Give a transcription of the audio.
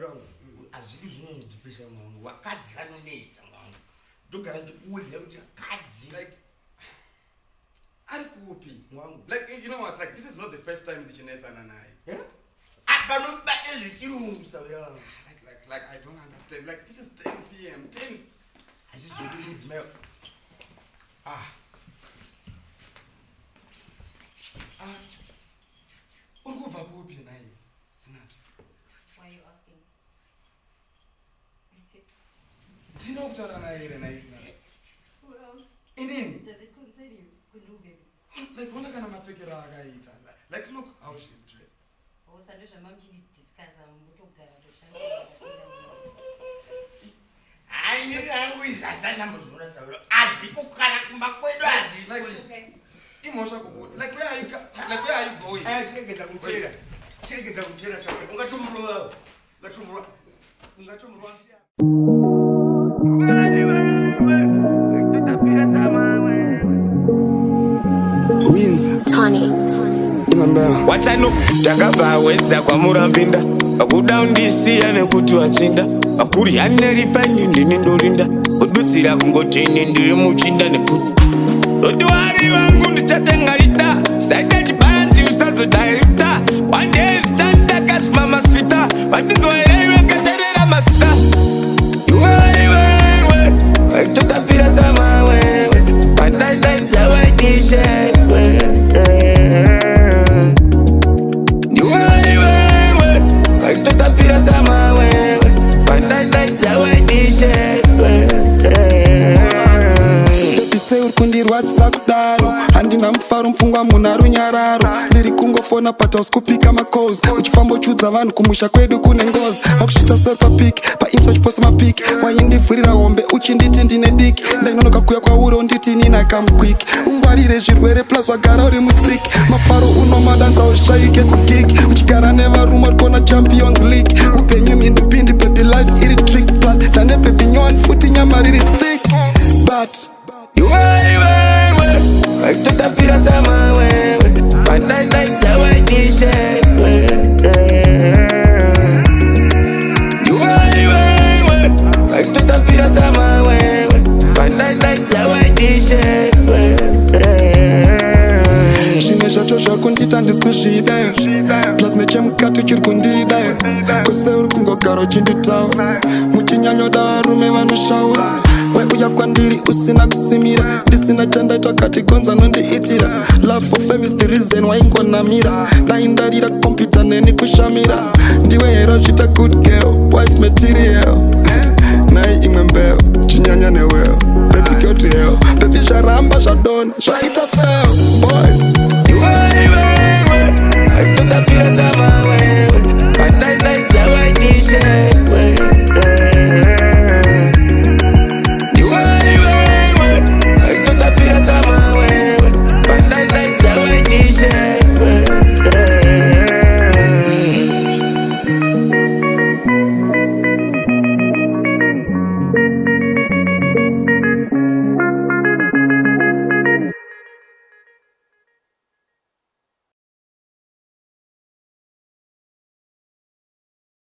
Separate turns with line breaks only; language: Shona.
Savirão, as ilusões de pensamento, a casa não needs, do grande William,
like, like, you know what, like, this is not the first time that you net and I.
Yeah? I don't battle the room, Savirão.
Like, I don't understand. Like, this is 10 p.m. 10.
I just really need milk.
Why
are you asking?
Do you know what I'm saying?
Who else?
Inini?
Does it concern you? Kundu baby.
Like, when I gonna figure out like, look how she's dressed.
Oh, Sandra, mom, she discuss
I knew I was as I am as people can't back with us.
Like, like, where are you going?
Shake it up, shake it up, let's
Wins
Tony
Wachano Takava weza kwa murampinda Akuda undisi yane kutu wachinda Akuri yane rifanyi ndini ndolinda Udutira kungotini ndiri muchinda neputu Utuwari wangu ndichatengarita Saita jibaranti usazo dairita One day is chanta kasi mama sita Wandizwaerewe katerera masita Yuwewe Tutapira sama wewe Pandai sawa kishe Tutapira sama wewe Pandai sawa kishe Kundirwa tsakudaro handina mufaro mfungwa muna runyararo ndiri kungofona patauskupika makozi uchifamba uchudza vanhu kumusha kwedu kune ngozi wakushita sori papiki painsta uchiposa mapiki waindivhurira hombe uchinditi ndine diki ndainonoka kuya kwauri unditi nina kamkwiki ungwarire zvirwere plus wagara uri musiki mafaro unomadanza ushaike kugiki uchigara nevarume urikona champions league upenyu mindipindi baby life iri trick plus ndane baby nyowani futi nyama riri thick but Tutapira sama wewe Pandai sawa kishe Tutapira sama wewe Pandai sawa kishe Shine shacho shakundita ndiskushide Plus meche mkati uchiri kundida Kose uri kungogaro chinditawo Muchinyanyo da varume vanoshaura we uya kwandiri usina kusimira ndisina chandaitwa kati gonza nondiitira love for fame is the reason why ingonamira naindarira kompyuta neni kushamira ndiwe hero chita